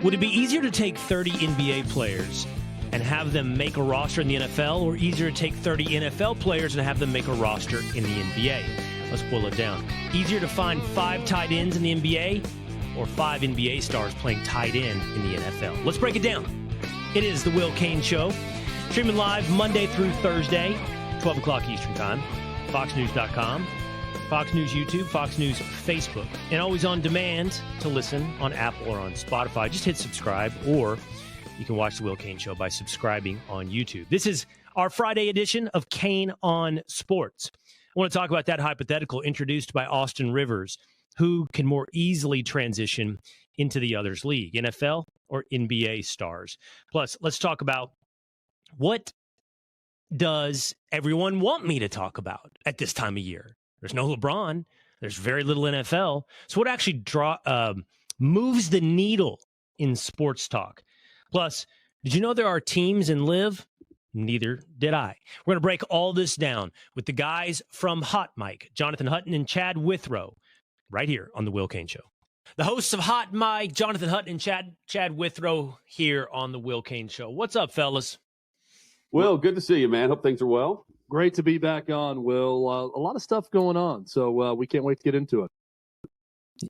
Would it be easier to take 30 NBA players and have them make a roster in the NFL, or easier to take 30 NFL players and have them make a roster in the NBA? Let's boil it down. Easier to find 5 tight ends in the NBA or 5 NBA stars playing tight end in the NFL? Let's break it down. It is the Cain Show, streaming live Monday through Thursday, 12 o'clock Eastern Time, foxnews.com. Fox News YouTube, Fox News Facebook, and always on demand to listen on Apple or on Spotify. Just hit subscribe, or you can watch The Cain Show by subscribing on YouTube. This is our Friday edition of Cain on Sports. I want to talk about that hypothetical introduced by Austin Rivers. Who can more easily transition into the other's league, NFL or NBA stars? Plus, let's talk about what does everyone want me to talk about at this time of year? There's no LeBron. There's very little NFL. So what actually moves the needle in sports talk? Plus, did you know there are teams in LIV? Neither did I. We're going to break all this down with the guys from Hot Mic, Jonathan Hutton and Chad Withrow, right here on The Cain Show. The hosts of Hot Mic, Jonathan Hutton and Chad Withrow, here on The Cain Show. What's up, fellas? Will, good to see you, man. Hope things are well. Great to be back on, Will. A lot of stuff going on, so we can't wait to get into it.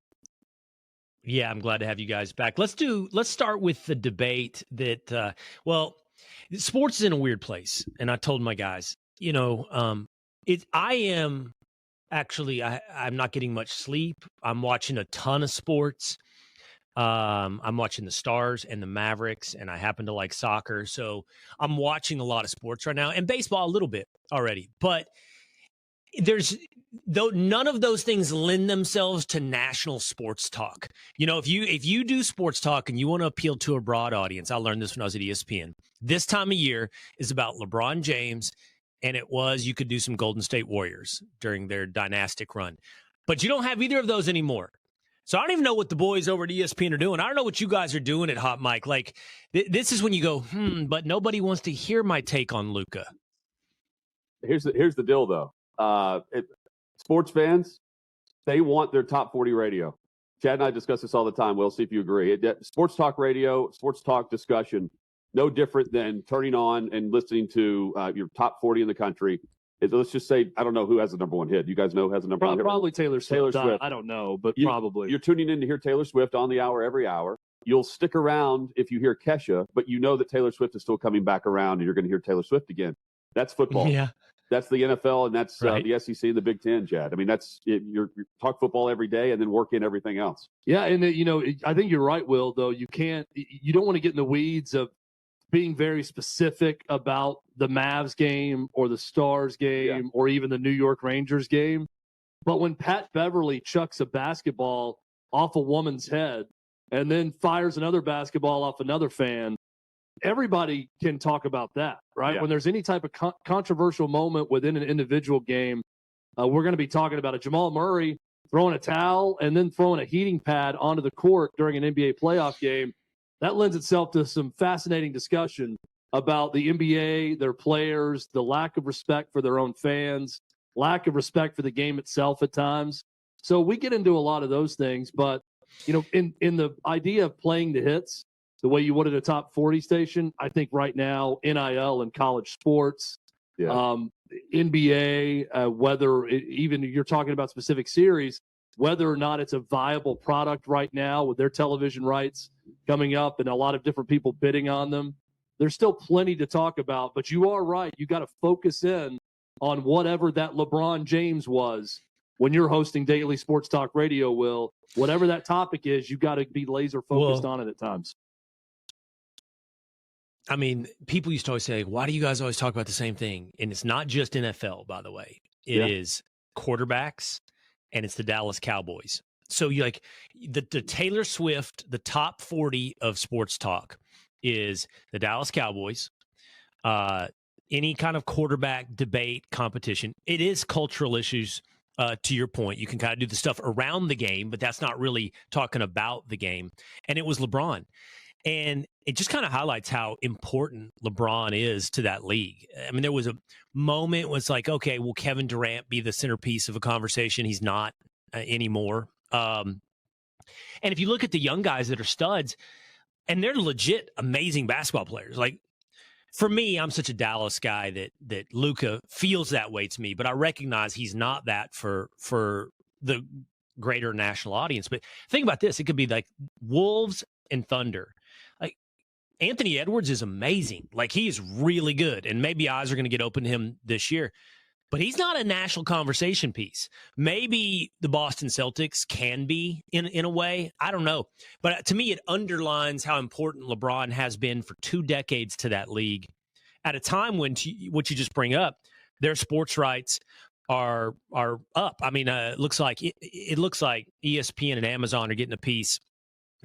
Yeah, I'm glad to have you guys back. Let's start with the debate that, sports is in a weird place. And I told my guys, I'm not getting much sleep. I'm watching a ton of sports. I'm watching the Stars and the Mavericks, and I happen to like soccer. So I'm watching a lot of sports right now, and baseball a little bit already. But none of those things lend themselves to national sports talk. If you do sports talk and you want to appeal to a broad audience, I learned this when I was at ESPN. This time of year is about LeBron James, and you could do some Golden State Warriors during their dynastic run. But you don't have either of those anymore. So I don't even know what the boys over at ESPN are doing. I don't know what you guys are doing at Hot Mic. Like, this is when you go, but nobody wants to hear my take on Luka. Here's the deal, though. Sports fans, they want their top 40 radio. Chad and I discuss this all the time. We'll see if you agree. Sports talk radio, sports talk discussion, no different than turning on and listening to your top 40 in the country. Let's just say, I don't know who has the number one hit. You guys know who has the number one hit? Probably Taylor Swift. I don't know, but probably. You're tuning in to hear Taylor Swift on the hour every hour. You'll stick around if you hear Kesha, but you know that Taylor Swift is still coming back around, and you're going to hear Taylor Swift again. That's football. Yeah. That's the NFL, and that's right. The SEC and the Big Ten, Chad. I mean, you talk football every day and then work in everything else. Yeah, and I think you're right, Will. Though you don't want to get in the weeds of being very specific about the Mavs game or the Stars game or even the New York Rangers game. But when Pat Beverly chucks a basketball off a woman's head and then fires another basketball off another fan, everybody can talk about that, right? Yeah. When there's any type of controversial moment within an individual game, we're going to be talking about a Jamal Murray throwing a towel and then throwing a heating pad onto the court during an NBA playoff game. That lends itself to some fascinating discussion about the NBA, their players, the lack of respect for their own fans, lack of respect for the game itself at times. So we get into a lot of those things. But, in the idea of playing the hits the way you would at a top 40 station, I think right now, NIL and college sports, NBA, even you're talking about specific series, whether or not it's a viable product right now with their television rights coming up and a lot of different people bidding on them. There's still plenty to talk about, but you are right. You got to focus in on whatever that LeBron James was when you're hosting daily sports talk radio, Will. Whatever that topic is, you got to be laser focused on it at times. I mean, people used to always say, why do you guys always talk about the same thing? And it's not just NFL, by the way. It is quarterbacks, and it's the Dallas Cowboys. So you like the Taylor Swift, the top 40 of sports talk is the Dallas Cowboys, any kind of quarterback debate competition. It is cultural issues, to your point. You can kind of do the stuff around the game, but that's not really talking about the game. And it was LeBron. And it just kind of highlights how important LeBron is to that league. I mean, there was a moment when it's like, okay, will Kevin Durant be the centerpiece of a conversation? He's not anymore. And if you look at the young guys that are studs, And they're legit amazing basketball players. Like, for me, I'm such a Dallas guy that Luka feels that way to me, but I recognize he's not that for the greater national audience. But think about this. It could be like Wolves and Thunder. Like, Anthony Edwards is amazing. Like, he is really good, and maybe eyes are going to get open to him this year. But he's not a national conversation piece. Maybe the Boston Celtics can be in a way. I don't know. But to me, it underlines how important LeBron has been for 2 decades to that league at a time when, what you just bring up, their sports rights are up. I mean, it looks like ESPN and Amazon are getting a piece,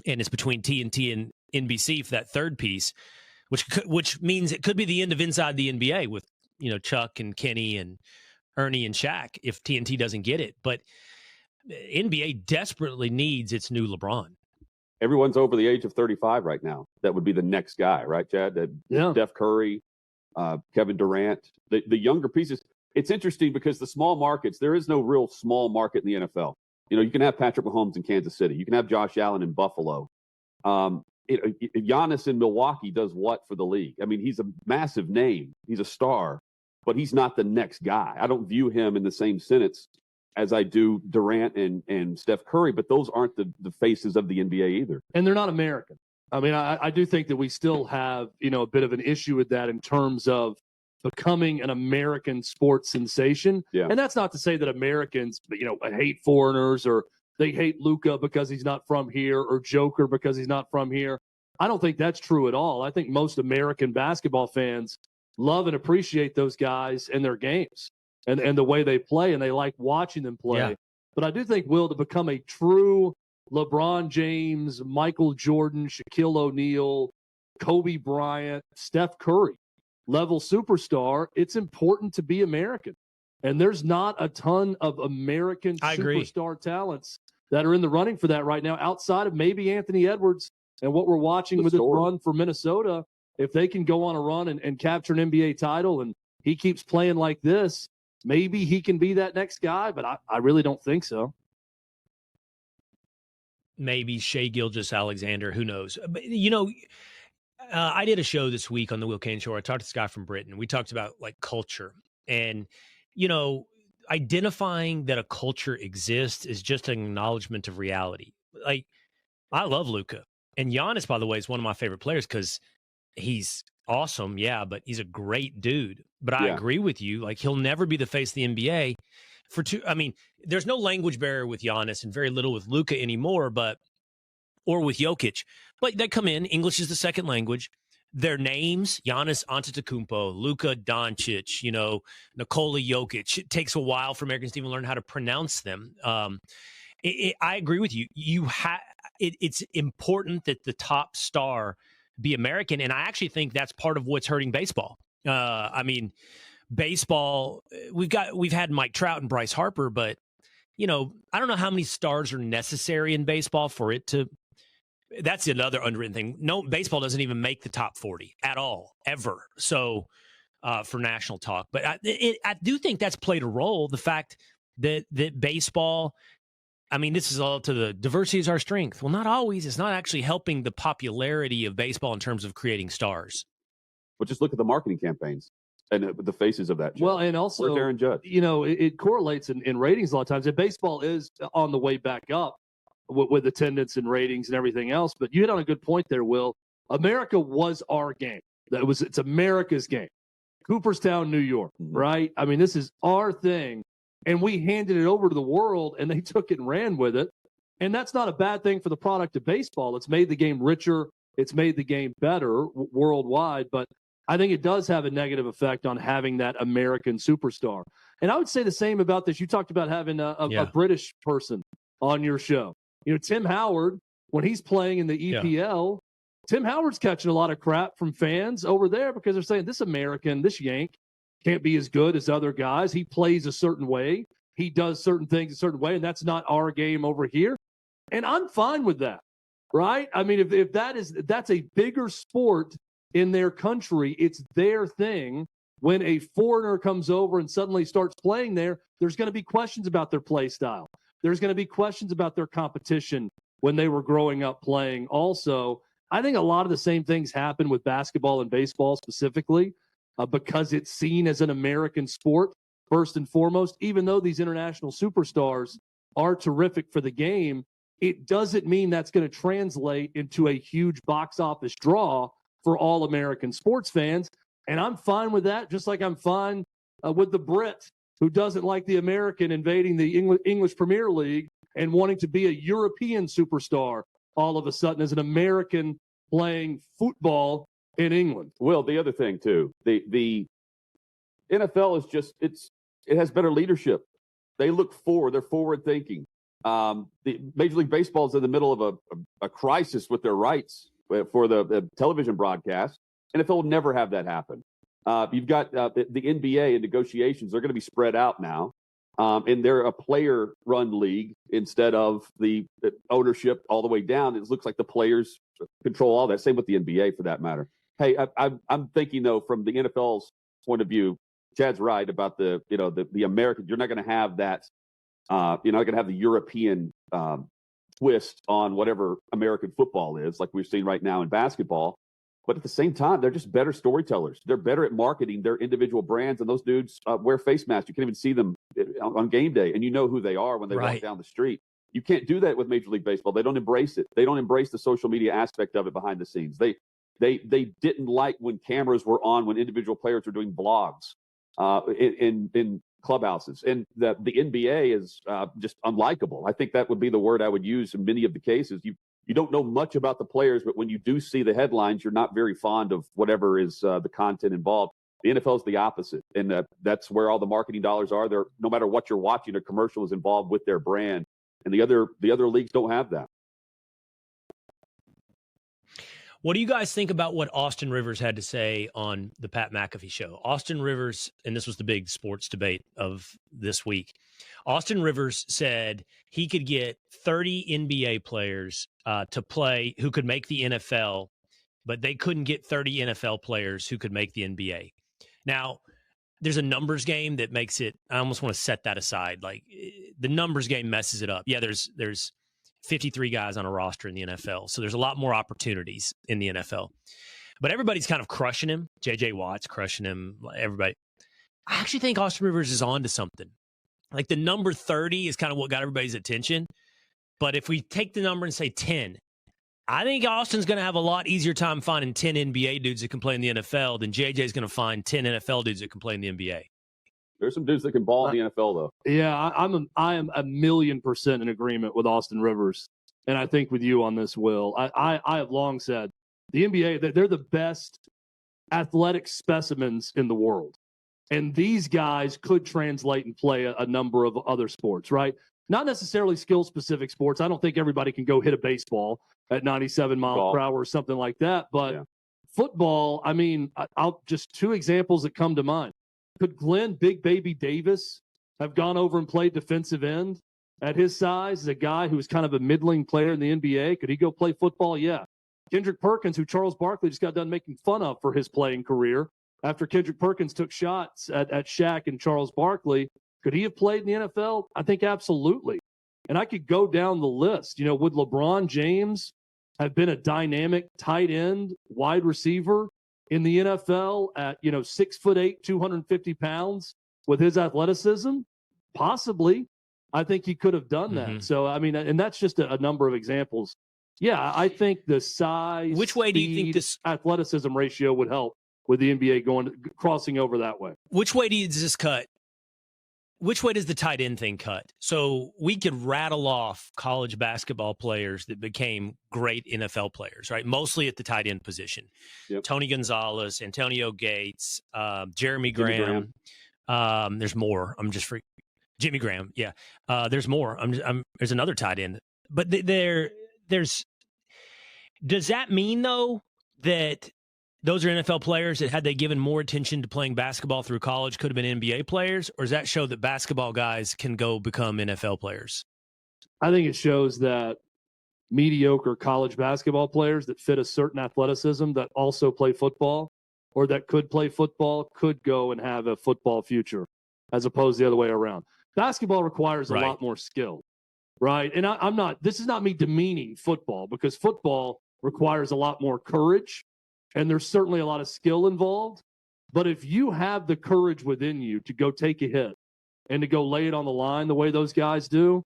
and it's between TNT and NBC for that third piece, which means it could be the end of Inside the NBA with, Chuck and Kenny and Ernie and Shaq if TNT doesn't get it. But NBA desperately needs its new LeBron. Everyone's over the age of 35 right now. That would be the next guy, right, Chad? Steph Curry, Kevin Durant, the younger pieces. It's interesting because the small markets, there is no real small market in the NFL. You can have Patrick Mahomes in Kansas City. You can have Josh Allen in Buffalo. Giannis in Milwaukee does what for the league? I mean, he's a massive name. He's a star. But he's not the next guy. I don't view him in the same sentence as I do Durant and Steph Curry, but those aren't the faces of the NBA either. And they're not American. I mean, I do think that we still have, a bit of an issue with that in terms of becoming an American sports sensation. Yeah. And that's not to say that Americans, hate foreigners or they hate Luka because he's not from here or Joker because he's not from here. I don't think that's true at all. I think most American basketball fans love and appreciate those guys and their games and the way they play, and they like watching them play. Yeah. But I do think, Will, to become a true LeBron James, Michael Jordan, Shaquille O'Neal, Kobe Bryant, Steph Curry level superstar, it's important to be American. And there's not a ton of American superstar talents that are in the running for that right now, outside of maybe Anthony Edwards and what we're watching with his run for Minnesota. If they can go on a run and capture an NBA title and he keeps playing like this, maybe he can be that next guy, but I really don't think so. Maybe Shea Gilgeous-Alexander, who knows? But, I did a show this week on the Will Cain Show where I talked to this guy from Britain. We talked about, like, culture. And, identifying that a culture exists is just an acknowledgement of reality. Like, I love Luka. And Giannis, by the way, is one of my favorite players because he's awesome, but he's a great dude. But I agree with you. Like, he'll never be the face of the NBA there's no language barrier with Giannis and very little with Luka anymore, or with Jokic. But they come in. English is the second language. Their names, Giannis Antetokounmpo, Luka Doncic, Nikola Jokic. It takes a while for Americans to even learn how to pronounce them. I agree with you. It's important that the top star be American, and I actually think that's part of what's hurting baseball. Baseball, we've had Mike Trout and Bryce Harper, but I don't know how many stars are necessary in baseball for it to. That's another underwritten thing. No, baseball doesn't even make the top 40 at all, ever. So for national talk, but I do think that's played a role. The fact that baseball. This is all to the diversity is our strength. Well, not always. It's not actually helping the popularity of baseball in terms of creating stars. But just look at the marketing campaigns and the faces of that. Well, and also, Aaron Judge. It correlates in ratings a lot of times. And baseball is on the way back up with attendance and ratings and everything else. But you hit on a good point there, Will. America was our game. It's America's game. Cooperstown, New York, right? This is our thing. And we handed it over to the world, and they took it and ran with it. And that's not a bad thing for the product of baseball. It's made the game richer. It's made the game better worldwide. But I think it does have a negative effect on having that American superstar. And I would say the same about this. You talked about having a British person on your show. Tim Howard, when he's playing in the EPL, Tim Howard's catching a lot of crap from fans over there because they're saying this American, this Yank, can't be as good as other guys. He plays a certain way. He does certain things a certain way, and that's not our game over here. And I'm fine with that, right? If that's a bigger sport in their country, it's their thing. When a foreigner comes over and suddenly starts playing there, there's going to be questions about their play style. There's going to be questions about their competition when they were growing up playing also. I think a lot of the same things happen with basketball and baseball specifically because it's seen as an American sport first and foremost. Even though these international superstars are terrific for the game, it doesn't mean that's going to translate into a huge box office draw for all American sports fans. And I'm fine with that, just like I'm fine with the Brit who doesn't like the American invading the English Premier League and wanting to be a European superstar all of a sudden as an American playing football in England. Well, the other thing too, the NFL is just it has better leadership. They look forward. They're forward thinking. The Major League Baseball is in the middle of a crisis with their rights for the television broadcast. NFL will never have that happen. You've got the NBA and negotiations. They're going to be spread out now. And they're a player-run league instead of the ownership all the way down. It looks like the players control all that. Same with the NBA, for that matter. Hey, I'm thinking though, from the NFL's point of view, Chad's right about the American. You're not going to have that. You're not going to have the European twist on whatever American football is, like we've seen right now in basketball. But at the same time, they're just better storytellers. They're better at marketing their individual brands. And those dudes wear face masks. You can't even see them on game day. And you know who they are when they walk down the street. You can't do that with Major League Baseball. They don't embrace it. They don't embrace the social media aspect of it behind the scenes. They didn't like when cameras were on, when individual players were doing vlogs in clubhouses. And the NBA is just unlikable. I think that would be the word I would use in many of the cases. You don't know much about the players, but when you do see the headlines, you're not very fond of whatever is the content involved. The NFL is the opposite, and that's where all the marketing dollars are. There, no matter what you're watching, a commercial is involved with their brand, and the other leagues don't have that. What do you guys think about what Austin Rivers had to say on the Pat McAfee show? Austin Rivers, and this was the big sports debate of this week. Austin Rivers said he could get 30 NBA players to play who could make the NFL, but they couldn't get 30 NFL players who could make the NBA. Now, there's a numbers game that makes it, I almost want to set that aside. Like, the numbers game messes it up. Yeah, there's 53 guys on a roster in the NFL, so there's a lot more opportunities in the NFL. But everybody's kind of crushing him. J.J. Watt's crushing him. Everybody. I actually think Austin Rivers is on to something. Like, the number 30 is kind of what got everybody's attention. But if we take the number and say 10, I think Austin's going to have a lot easier time finding 10 NBA dudes that can play in the NFL than JJ's going to find 10 NFL dudes that can play in the NBA. There's some dudes that can ball in the NFL, though. Yeah, I am 1,000,000% in agreement with Austin Rivers. And I think with you on this, Will. I have long said the NBA, they're the best athletic specimens in the world. And these guys could translate and play a number of other sports, right? Not necessarily skill-specific sports. I don't think everybody can go hit a baseball at 97 miles per hour or something like that. But football, I mean, I'll just two examples that come to mind. Could Glenn Big Baby Davis have gone over and played defensive end at his size as a guy who was kind of a middling player in the NBA? Could he go play football? Yeah. Kendrick Perkins, who Charles Barkley just got done making fun of for his playing career after Kendrick Perkins took shots at Shaq and Charles Barkley, could he have played in the NFL? I think absolutely. And I could go down the list. You know, would LeBron James have been a dynamic tight end, wide receiver in the NFL at, 6'8", 250 pounds with his athleticism? Possibly. I think he could have done that. So, I mean, and that's just a number of examples. Yeah, I think the size, which way do you think this athleticism ratio would help with the NBA crossing over that way? Which way does this cut? Which way does the tight end thing cut? So we could rattle off college basketball players that became great NFL players, right? Mostly at the tight end position. Yep. Tony Gonzalez, Antonio Gates, Jeremy Graham. There's more. Jimmy Graham. Yeah. There's more. There's another tight end. But there's. Does that mean, though, that those are NFL players that, had they given more attention to playing basketball through college, could have been NBA players? Or does that show that basketball guys can go become NFL players? I think it shows that mediocre college basketball players that fit a certain athleticism that also play football or that could play football could go and have a football future as opposed to the other way around. Basketball requires a lot more skill, right? And this is not me demeaning football, because football requires a lot more courage, and there's certainly a lot of skill involved. But if you have the courage within you to go take a hit and to go lay it on the line the way those guys do,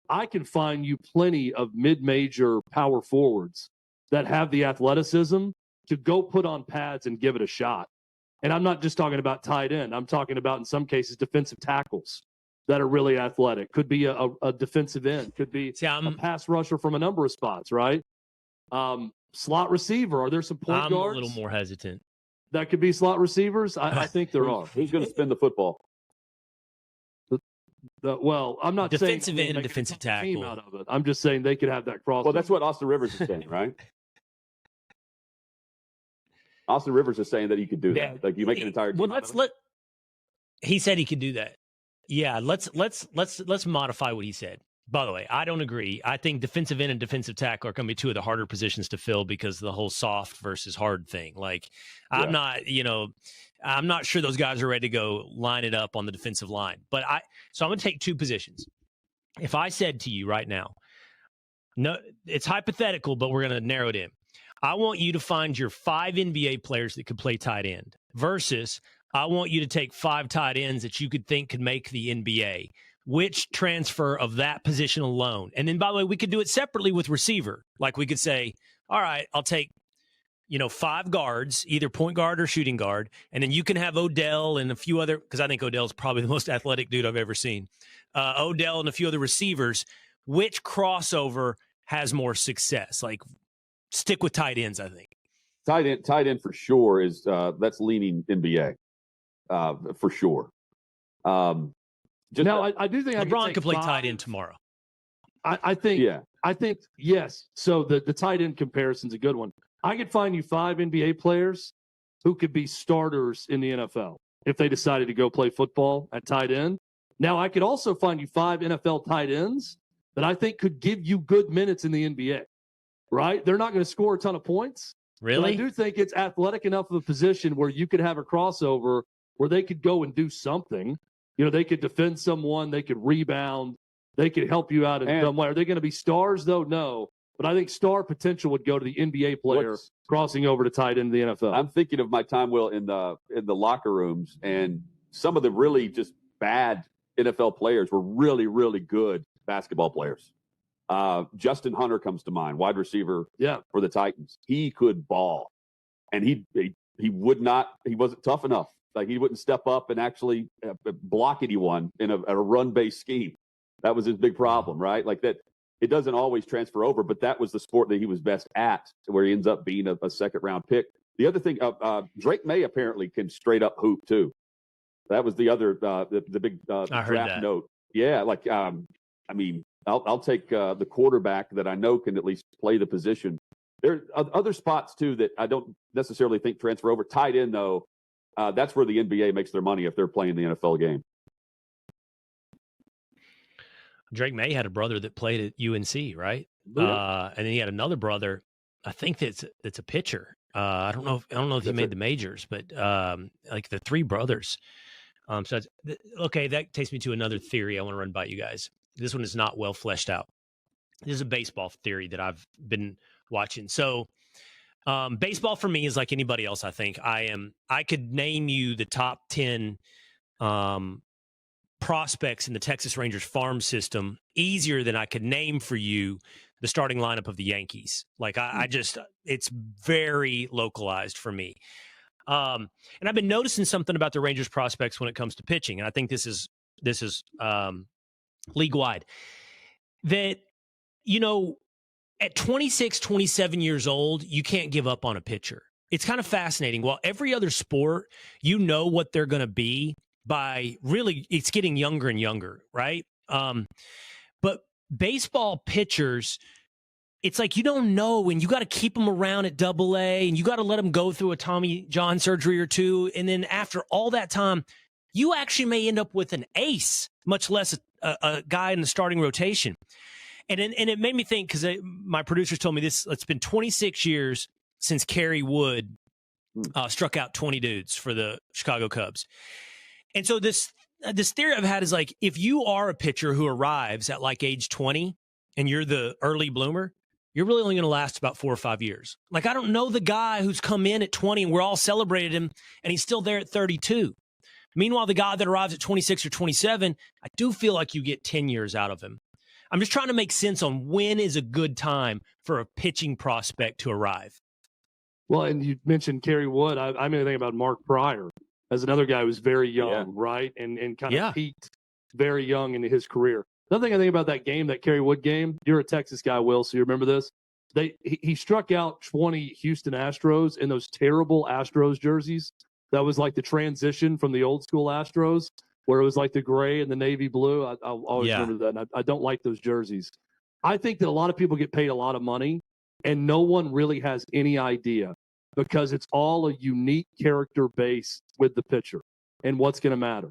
I can find you plenty of mid-major power forwards that have the athleticism to go put on pads and give it a shot. And I'm not just talking about tight end. I'm talking about, in some cases, defensive tackles that are really athletic. Could be a defensive end. Could be a pass rusher from a number of spots, right? Slot receiver. Are there some point guards? I'm a little more hesitant. That could be slot receivers? I think there are. Who's going to spin the football? Well, I'm not saying defensive end and defensive tackle out of it. I'm just saying they could have that cross. Well, that's what Austin Rivers is saying, right? Austin Rivers is saying that he could do that. Like you make an entire team. Well, he said he could do that. Yeah, let's modify what he said. By the way, I don't agree. I think defensive end and defensive tackle are going to be two of the harder positions to fill because of the whole soft versus hard thing. Like, I'm not sure those guys are ready to go line it up on the defensive line. So I'm going to take two positions. If I said to you right now, no, it's hypothetical, but we're going to narrow it in. I want you to find your 5 NBA players that could play tight end versus I want you to take 5 tight ends that you could think could make the NBA. Which transfer of that position alone? And then, by the way, we could do it separately with receiver. Like we could say, all right, I'll take, 5 guards, either point guard or shooting guard. And then you can have Odell and a few other, because I think Odell's probably the most athletic dude I've ever seen. Odell and a few other receivers. Which crossover has more success? Like, stick with tight ends, I think. Tight end for sure is that's leaning NBA for sure. I do think LeBron could play tight end tomorrow. I think yes. So the tight end comparison's a good one. I could find you 5 NBA players who could be starters in the NFL if they decided to go play football at tight end. Now, I could also find you 5 NFL tight ends that I think could give you good minutes in the NBA, right? They're not going to score a ton of points. Really? But I do think it's athletic enough of a position where you could have a crossover where they could go and do something. They could defend someone, they could rebound, they could help you out in some way. Are they going to be stars, though? No. But I think star potential would go to the NBA player crossing over to tight end in the NFL. I'm thinking of my time, Will, in the locker rooms, and some of the really just bad NFL players were really, really good basketball players. Justin Hunter comes to mind, wide receiver for the Titans. He could ball, and he wasn't tough enough. Like he wouldn't step up and actually block anyone in a run-based scheme. That was his big problem, right? Like that, it doesn't always transfer over, but that was the sport that he was best at, where he ends up being a second-round pick. The other thing, Drake May apparently can straight up hoop too. That was the other the big draft note. Yeah, I'll take the quarterback that I know can at least play the position. There are other spots too that I don't necessarily think transfer over. Tight end though. That's where the NBA makes their money if they're playing the NFL game. Drake May had a brother that played at UNC, right? Yeah. And then he had another brother, I think that's a pitcher. I don't know if he made the majors, but like the 3 brothers. Okay, that takes me to another theory I want to run by you guys. This one is not well fleshed out. This is a baseball theory that I've been watching. So baseball for me is like anybody else. I think I could name you the top 10 prospects in the Texas Rangers farm system easier than I could name for you the starting lineup of the Yankees. Like I just, it's very localized for me. And I've been noticing something about the Rangers prospects when it comes to pitching. And I think this is league wide that, at 26, 27 years old, you can't give up on a pitcher. It's kind of fascinating. While every other sport, what they're going to be by really, it's getting younger and younger, right? But baseball pitchers, it's like you don't know, and you got to keep them around at AA, and you got to let them go through a Tommy John surgery or 2. And then after all that time, you actually may end up with an ace, much less a guy in the starting rotation. And it made me think, because my producers told me this, it's been 26 years since Kerry Wood struck out 20 dudes for the Chicago Cubs. And so this theory I've had is like, if you are a pitcher who arrives at like age 20 and you're the early bloomer, you're really only going to last about 4 or 5 years. Like, I don't know the guy who's come in at 20 and we're all celebrated him and he's still there at 32. Meanwhile, the guy that arrives at 26 or 27, I do feel like you get 10 years out of him. I'm just trying to make sense on when is a good time for a pitching prospect to arrive. Well, and you mentioned Kerry Wood. I mean, think about Mark Pryor as another guy who's very young, right? And kind of peaked very young into his career. Another thing I think about that game, that Kerry Wood game, you're a Texas guy, Will, so you remember this? He struck out 20 Houston Astros in those terrible Astros jerseys. That was like the transition from the old school Astros, where it was like the gray and the navy blue. I'll always remember that. And I don't like those jerseys. I think that a lot of people get paid a lot of money, and no one really has any idea because it's all a unique character base with the pitcher and what's going to matter.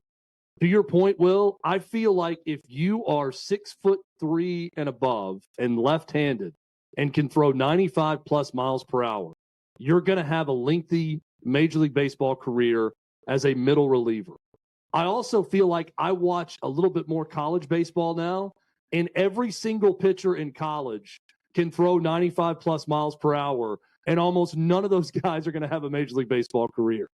To your point, Will, I feel like if you are 6'3" and above and left-handed and can throw 95 plus miles per hour, you're going to have a lengthy Major League Baseball career as a middle reliever. I also feel like I watch a little bit more college baseball now, and every single pitcher in college can throw 95 plus miles per hour, and almost none of those guys are going to have a Major League Baseball career.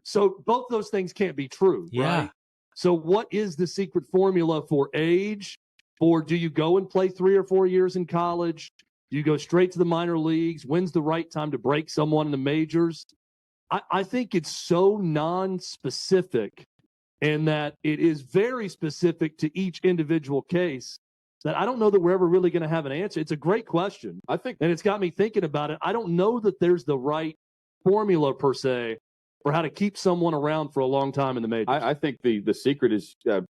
So both those things can't be true, right? So what is the secret formula for age? Or do you go and play 3 or 4 years in college? Do you go straight to the minor leagues? When's the right time to break someone in the majors? I think it's so non-specific, and that it is very specific to each individual case, that I don't know that we're ever really going to have an answer. It's a great question, I think, and it's got me thinking about it. I don't know that there's the right formula per se for how to keep someone around for a long time in the majors. I think the secret is the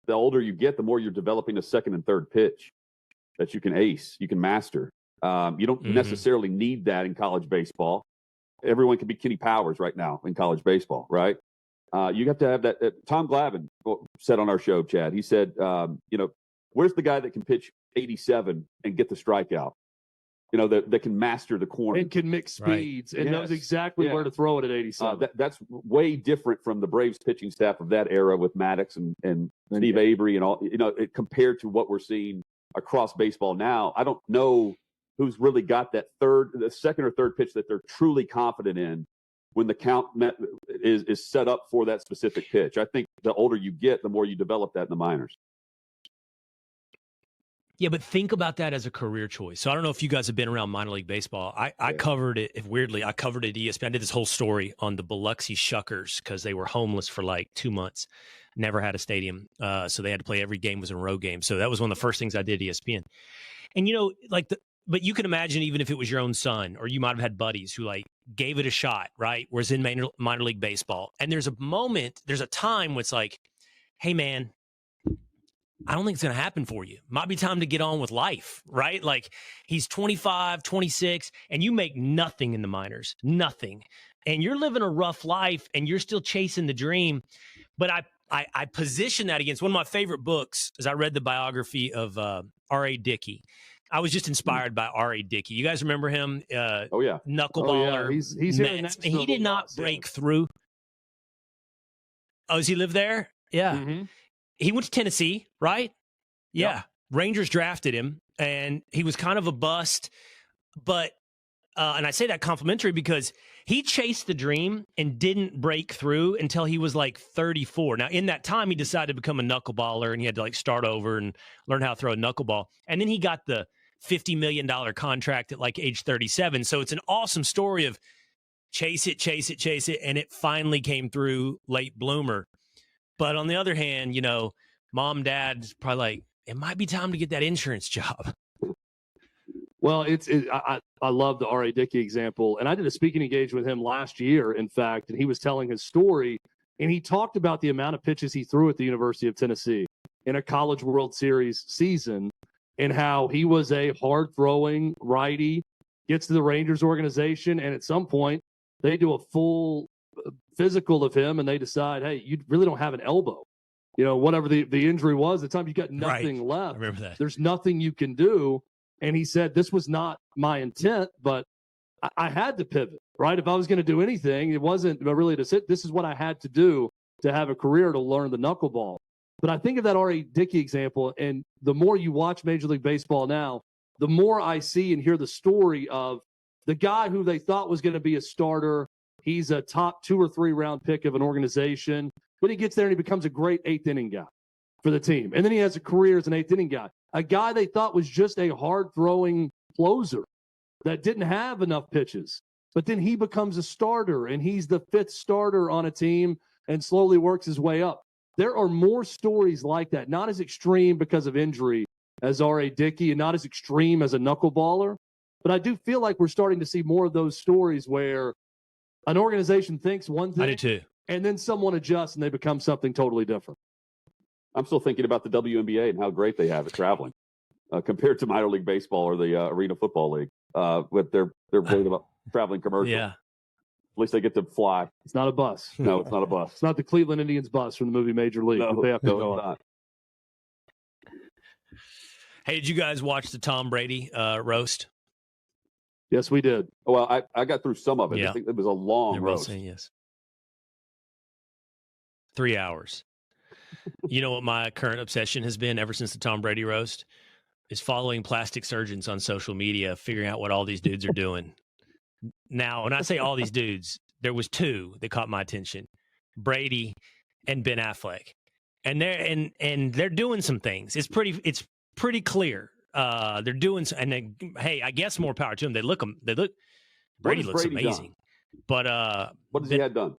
older you get, the more you're developing a second and third pitch that you can ace, you can master. You don't necessarily need that in college baseball. Everyone can be Kenny Powers right now in college baseball, right? You have to have that. Tom Glavine said on our show, Chad, he said, where's the guy that can pitch 87 and get the strikeout? That can master the corner. And can mix speeds and knows exactly where to throw it at 87. That's way different from the Braves pitching staff of that era with Maddox and Steve Avery and all, compared to what we're seeing across baseball now. I don't know who's really got the second or third pitch that they're truly confident in when the count is set up for that specific pitch. I think the older you get, the more you develop that in the minors. Yeah, but think about that as a career choice. So I don't know if you guys have been around minor league baseball. I covered it, I covered it at ESPN. I did this whole story on the Biloxi Shuckers because they were homeless for like 2 months, never had a stadium. So they had to play every game was a road game. So that was one of the first things I did at ESPN. And, but you can imagine even if it was your own son, or you might have had buddies who gave it a shot, right? Whereas in minor league baseball. And there's a time where it's like, hey, man, I don't think it's going to happen for you. Might be time to get on with life, right? Like he's 25, 26, and you make nothing in the minors, nothing. And you're living a rough life and you're still chasing the dream. But I position that against one of my favorite books as I read the biography of R.A. Dickey. I was just inspired by R.A. Dickey. You guys remember him? Knuckleballer. He's here next to he did not break through. Oh, does he live there? Yeah. Mm-hmm. He went to Tennessee, right? Yeah. Yep. Rangers drafted him, and he was kind of a bust. But, and I say that complimentary because he chased the dream and didn't break through until he was like 34. Now, in that time, he decided to become a knuckleballer, and he had to start over and learn how to throw a knuckleball. And then he got the $50 million contract at age 37. So it's an awesome story of chase it, and it finally came through, late bloomer. But on the other hand, mom, dad's probably it might be time to get that insurance job. Well, I love the R.A. Dickey example. And I did a speaking engagement with him last year, in fact, and he was telling his story. And he talked about the amount of pitches he threw at the University of Tennessee in a College World Series season, and how he was a hard-throwing righty, gets to the Rangers organization, and at some point they do a full physical of him, and they decide, hey, you really don't have an elbow. Whatever the injury was, at the time you got nothing left. I remember that. There's nothing you can do. And he said, this was not my intent, but I had to pivot, right? If I was going to do anything, it wasn't really to sit. This is what I had to do to have a career, to learn the knuckleball. But I think of that R.A. Dickey example, and the more you watch Major League Baseball now, the more I see and hear the story of the guy who they thought was going to be a starter. He's a top 2 or 3 round pick of an organization. But he gets there and he becomes a great 8th inning guy for the team. And then he has a career as an 8th inning guy. A guy they thought was just a hard-throwing closer that didn't have enough pitches. But then he becomes a starter, and he's the 5th starter on a team and slowly works his way up. There are more stories like that, not as extreme because of injury as R.A. Dickey and not as extreme as a knuckleballer. But I do feel like we're starting to see more of those stories where an organization thinks one thing. I do too. And then someone adjusts and they become something totally different. I'm still thinking about the WNBA and how great they have it traveling compared to minor league baseball or the Arena Football League with their traveling commercial. Yeah. At least they get to fly. It's not a bus. No, it's not a bus. It's not the Cleveland Indians bus from the movie Major League. No, they have to no, go it's on. not. Hey, did you guys watch the Tom Brady roast? Yes, we did. Well, I got through some of it. Yeah. I think it was a long Everybody's roast. saying yes. 3 hours. You know what my current obsession has been ever since the Tom Brady roast? Is following plastic surgeons on social media, figuring out what all these dudes are doing. Now, when I say all these dudes, there was 2 that caught my attention. Brady and Ben Affleck. And they're doing some things. It's pretty clear. They're doing and they, hey, I guess more power to them. They look Brady looks amazing. But what has he had done?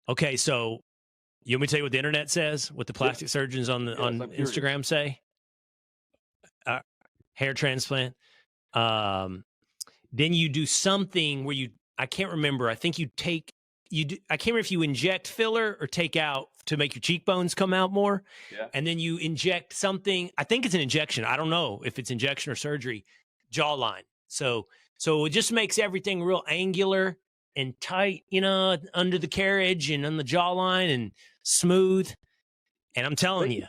Okay, so you want me to tell you what the internet says? What the plastic surgeons on Instagram say? Hair transplant. Then you do something where I can't remember. I think I can't remember if you inject filler or take out to make your cheekbones come out more. Yeah. And then you inject something. I think it's an injection. I don't know if it's injection or surgery. Jawline. So it just makes everything real angular and tight, under the carriage and on the jawline and smooth. And I'm telling you,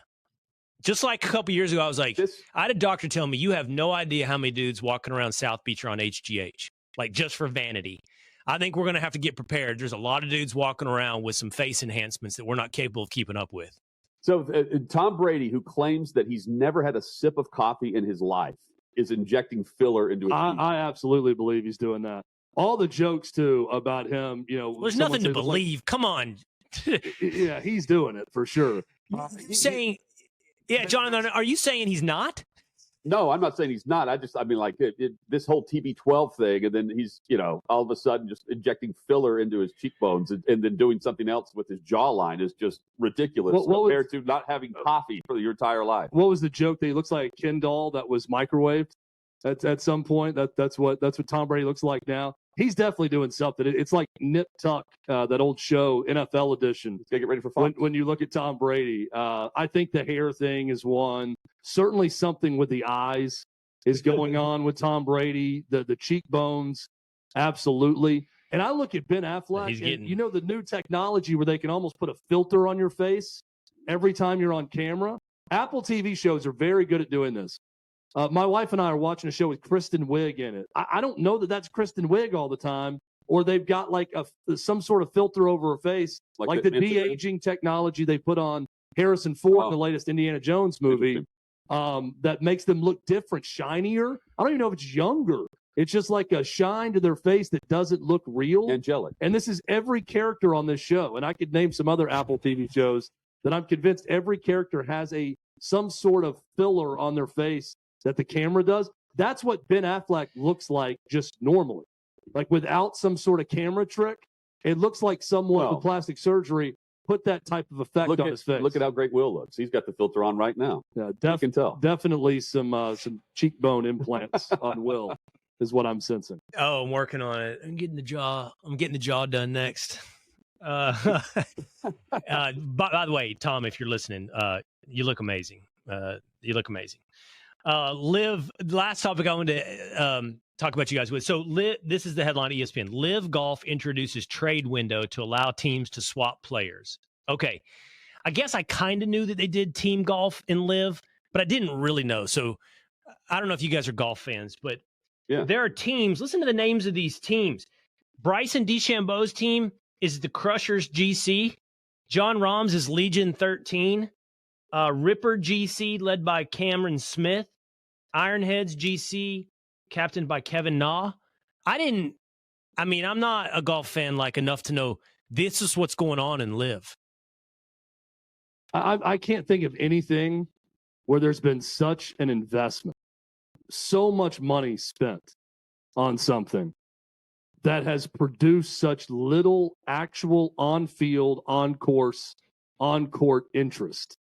just like a couple years ago, I was like, I had a doctor tell me, you have no idea how many dudes walking around South Beach are on HGH, like just for vanity. I think we're going to have to get prepared. There's a lot of dudes walking around with some face enhancements that we're not capable of keeping up with. So Tom Brady, who claims that he's never had a sip of coffee in his life, is injecting filler into his teeth. I absolutely believe he's doing that. All the jokes, too, about him, there's nothing to believe. Come on. Yeah, he's doing it for sure. Jonathan, are you saying he's not? No, I'm not saying he's not. This whole TB12 thing, and then he's, all of a sudden just injecting filler into his cheekbones and then doing something else with his jawline is just ridiculous compared to not having coffee for your entire life. What was the joke that he looks like a Ken doll that was microwaved at some point? That's what Tom Brady looks like now. He's definitely doing something. It's like Nip Tuck, that old show, NFL edition. Let's get ready for fun. When you look at Tom Brady, I think the hair thing is one. Certainly something with the eyes is going on with Tom Brady. The cheekbones, absolutely. And I look at Ben Affleck, and the new technology where they can almost put a filter on your face every time you're on camera. Apple TV shows are very good at doing this. My wife and I are watching a show with Kristen Wiig in it. I don't know that that's Kristen Wiig all the time, or they've got like some sort of filter over her face, like the de-aging technology they put on Harrison Ford in the latest Indiana Jones movie, that makes them look different, shinier. I don't even know if it's younger. It's just like a shine to their face that doesn't look real. Angelic. And this is every character on this show. And I could name some other Apple TV shows that I'm convinced every character has some sort of filler on their face that the camera does. That's what Ben Affleck looks like just normally. Like without some sort of camera trick, it looks like someone with plastic surgery put that type of effect on his face. Look at how great Will looks. He's got the filter on right now. Yeah, you can tell. Definitely some cheekbone implants on Will is what I'm sensing. Oh, I'm working on it. I'm getting the jaw done next. By the way, Tom, if you're listening, you look amazing. LIV, the last topic I wanted to talk about you guys with. So this is the headline at ESPN. LIV Golf introduces trade window to allow teams to swap players. Okay. I guess I kind of knew that they did team golf in LIV, but I didn't really know. So I don't know if you guys are golf fans, but there are teams. Listen to the names of these teams. Bryson DeChambeau's team is the Crushers GC. John Rahm's is Legion 13. Ripper GC led by Cameron Smith. Ironheads GC, captained by Kevin Na. I'm not a golf fan like enough to know this is what's going on in LIV. I can't think of anything where there's been such an investment, so much money spent on something that has produced such little actual on-field, on-course, on-court interest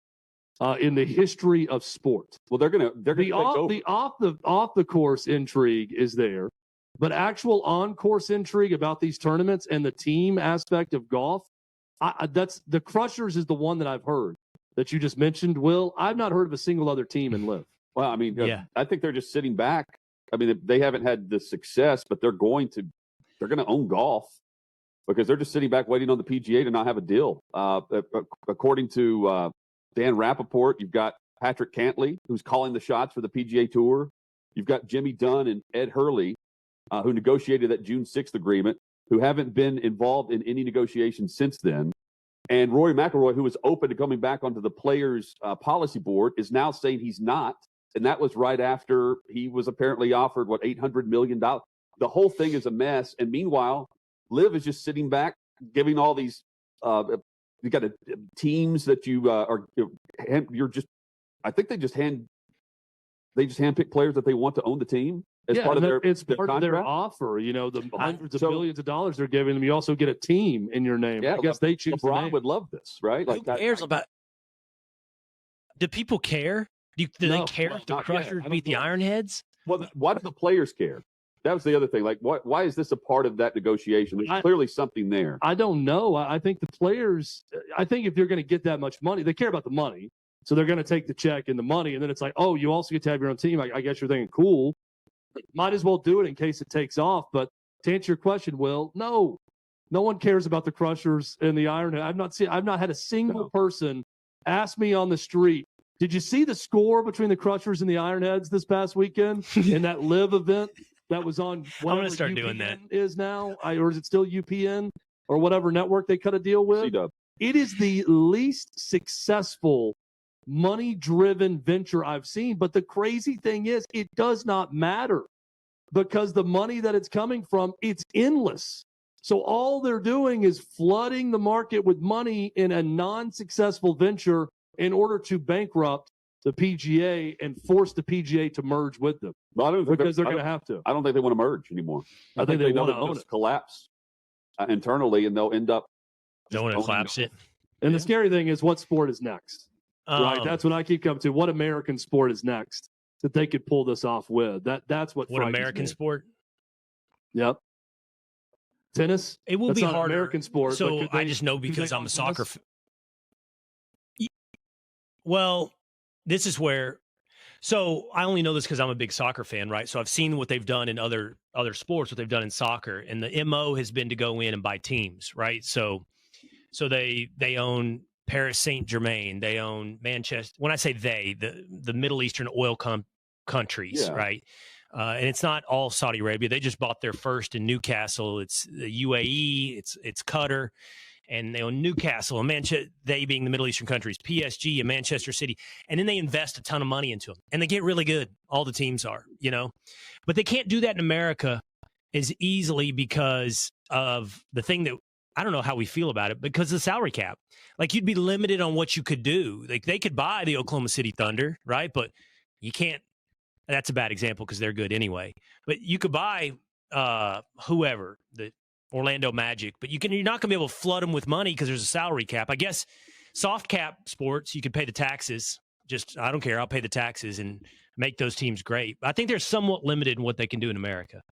in the history of sport. Well, they're gonna take over. The off the course intrigue is there, but actual on-course intrigue about these tournaments and the team aspect of golf, that's the Crushers is the one that I've heard that you just mentioned, Will. I've not heard of a single other team in LIV. Well, I mean, Yeah. I think they're just sitting back. I mean, they haven't had the success, but they're going to own golf because they're just sitting back waiting on the PGA to not have a deal. According to Dan Rappaport, you've got Patrick Cantley, who's calling the shots for the PGA Tour. You've got Jimmy Dunn and Ed Hurley, who negotiated that June 6th agreement, who haven't been involved in any negotiations since then. And Rory McIlroy, who was open to coming back onto the Players Policy Board, is now saying he's not. And that was right after he was apparently offered, $800 million. The whole thing is a mess. And meanwhile, LIV is just sitting back, giving all these you got teams that you're just. I think they just handpick players that they want to own the team as part of their. It's their part contract. of their offer. The hundreds of billions of dollars they're giving them. You also get a team in your name. Yeah, I guess they choose. LeBron would love this, right? Who cares about? Do people care? Do they care if the Crushers beat the Ironheads? Well, why do the players care? That was the other thing. Like, why is this a part of that negotiation? There's clearly something there. I don't know. I think the players. I think if you're going to get that much money, they care about the money. So they're going to take the check and the money, and then it's like, oh, you also get to have your own team. I guess you're thinking, cool, might as well do it in case it takes off. But to answer your question, Will, no one cares about the Crushers and the Ironhead. I've not had a single person ask me on the street, did you see the score between the Crushers and the Ironheads this past weekend in that LIV event that was on? I'm going to start UPN doing that. Is now, or is it still UPN or whatever network they cut a deal with? C-Dub. It is the least successful money-driven venture I've seen. But the crazy thing is, it does not matter because the money that it's coming from, it's endless. So all they're doing is flooding the market with money in a non-successful venture in order to bankrupt the PGA and force the PGA to merge with them. Well, I don't think because they're going to have to. I don't think they want to merge anymore. I think they want to own it. Collapse internally, and they'll end up. Don't want to collapse it. And the scary thing is, what sport is next? Right, that's what I keep coming to. What American sport is next that they could pull this off with? That's what American sport? Yep. Tennis. It will be harder. American sport. So I just know because I'm a soccer. Well, this is where. So I only know this because I'm a big soccer fan, right? So I've seen what they've done in other sports, what they've done in soccer, and the MO has been to go in and buy teams, right? So they own Paris Saint-Germain, they own Manchester. When I say they, the Middle Eastern oil countries, right? And it's not all Saudi Arabia. They just bought their first in Newcastle. It's the UAE, it's Qatar, and they own Newcastle and Manchester, they being the Middle Eastern countries, PSG and Manchester City. And then they invest a ton of money into them. And they get really good. All the teams are, But they can't do that in America as easily because of the thing that, I don't know how we feel about it, because of the salary cap. Like, you'd be limited on what you could do. Like, they could buy the Oklahoma City Thunder, right? But you can't. That's a bad example because they're good anyway. But you could buy whoever, the Orlando Magic, but you're not going to be able to flood them with money because there's a salary cap. I guess soft cap sports, you could pay the taxes. I don't care. I'll pay the taxes and make those teams great. I think they're somewhat limited in what they can do in America.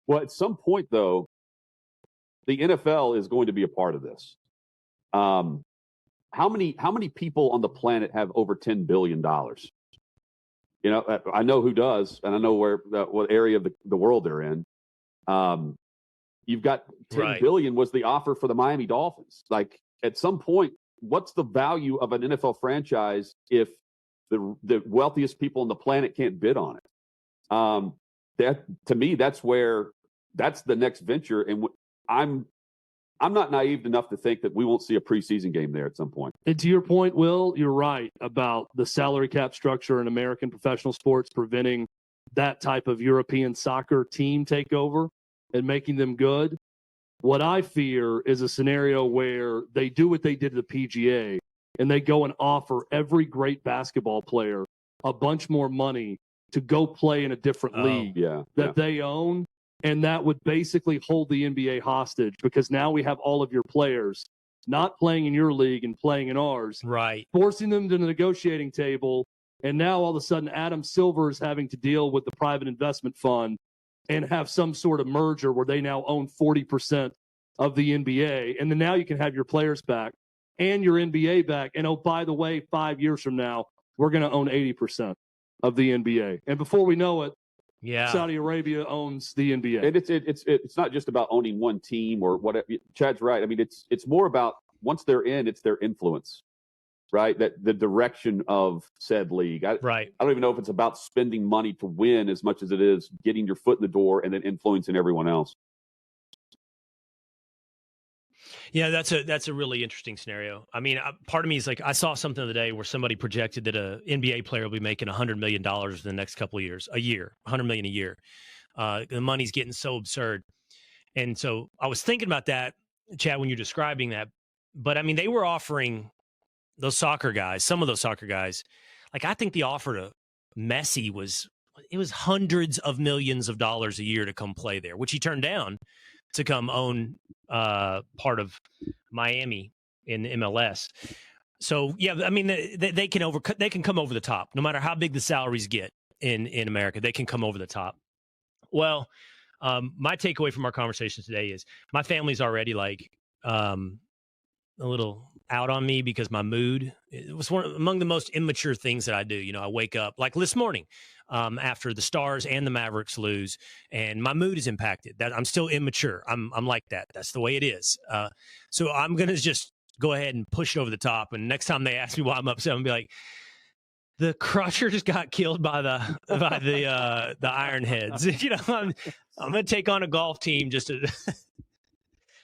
Well, at some point, though, the NFL is going to be a part of this. How many people on the planet have over $10 billion? I know who does, and I know what area of the world they're in. You've got $10 billion was the offer for the Miami Dolphins. Like, at some point, what's the value of an NFL franchise if the wealthiest people on the planet can't bid on it? That, to me, that's the next venture, and I'm not naive enough to think that we won't see a preseason game there at some point. And to your point, Will, you're right about the salary cap structure in American professional sports preventing that type of European soccer team takeover and making them good. What I fear is a scenario where they do what they did to the PGA and they go and offer every great basketball player a bunch more money to go play in a different league that they own. And that would basically hold the NBA hostage because now we have all of your players not playing in your league and playing in ours. Right. Forcing them to the negotiating table. And now all of a sudden Adam Silver is having to deal with the private investment fund and have some sort of merger where they now own 40% of the NBA. And then now you can have your players back and your NBA back. And oh, by the way, 5 years from now, we're going to own 80% of the NBA. And before we know it, Saudi Arabia owns the NBA. And it's not just about owning one team or whatever. Chad's right. I mean, it's more about once they're in, it's their influence, right? That the direction of said league. I don't even know if it's about spending money to win as much as it is getting your foot in the door and then influencing everyone else. Yeah, that's a really interesting scenario. I mean, part of me is like, I saw something the other day where somebody projected that a NBA player will be making $100 million in the next couple of years, $100 million a year. The money's getting so absurd. And so I was thinking about that, Chad, when you're describing that. But I mean, they were offering those soccer guys, some of those soccer guys, like I think the offer to Messi was hundreds of millions of dollars a year to come play there, which he turned down to come own part of Miami in MLS. So yeah, I mean they can come over the top no matter how big the salaries get in America. They can come over the top. Well, my takeaway from our conversation today is my family's already like a little out on me because my mood, it was among the most immature things that I do. You know, I wake up like this morning after the Stars and the Mavericks lose, and my mood is impacted. That I'm still immature. I'm like that. That's the way it is. So I'm gonna just go ahead and push it over the top. And next time they ask me why I'm upset, I'm gonna be like, the Crushers got killed by the Ironheads. You know, I'm gonna take on a golf team just to.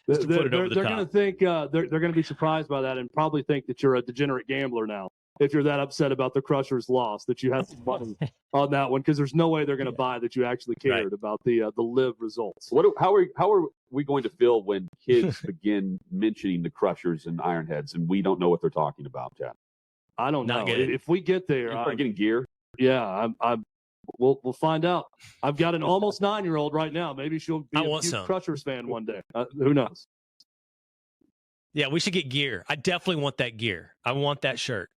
They're going to think they're going to be surprised by that and probably think that you're a degenerate gambler now. If you're that upset about the Crushers' loss, that you have some money on that one, because there's no way they're going to buy that you actually cared about the LIV results. How are we going to feel when kids begin mentioning the Crushers and Ironheads and we don't know what they're talking about, Chad? I don't know. If we get there, start getting gear. Yeah, We'll find out. I've got an almost 9-year-old right now. Maybe she'll be a huge Crushers fan one day. Who knows? Yeah, we should get gear. I definitely want that gear. I want that shirt.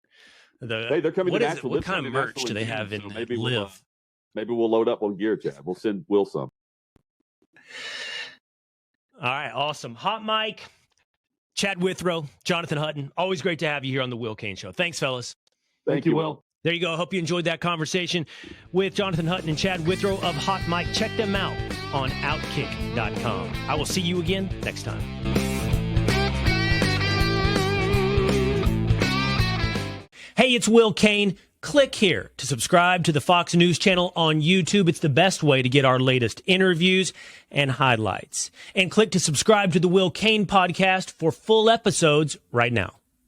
They're coming to Nashville. What kind of merch do they have in LIV? Maybe we'll load up on gear, Chad. We'll send Will some. All right, awesome. Hot mic, Chad Withrow, Jonathan Hutton. Always great to have you here on the Will Cain Show. Thanks, fellas. Thank you, Will. There you go. I hope you enjoyed that conversation with Jonathan Hutton and Chad Withrow of Hot Mic. Check them out on OutKick.com. I will see you again next time. Hey, it's Will Cain. Click here to subscribe to the Fox News channel on YouTube. It's the best way to get our latest interviews and highlights. And click to subscribe to the Will Cain podcast for full episodes right now.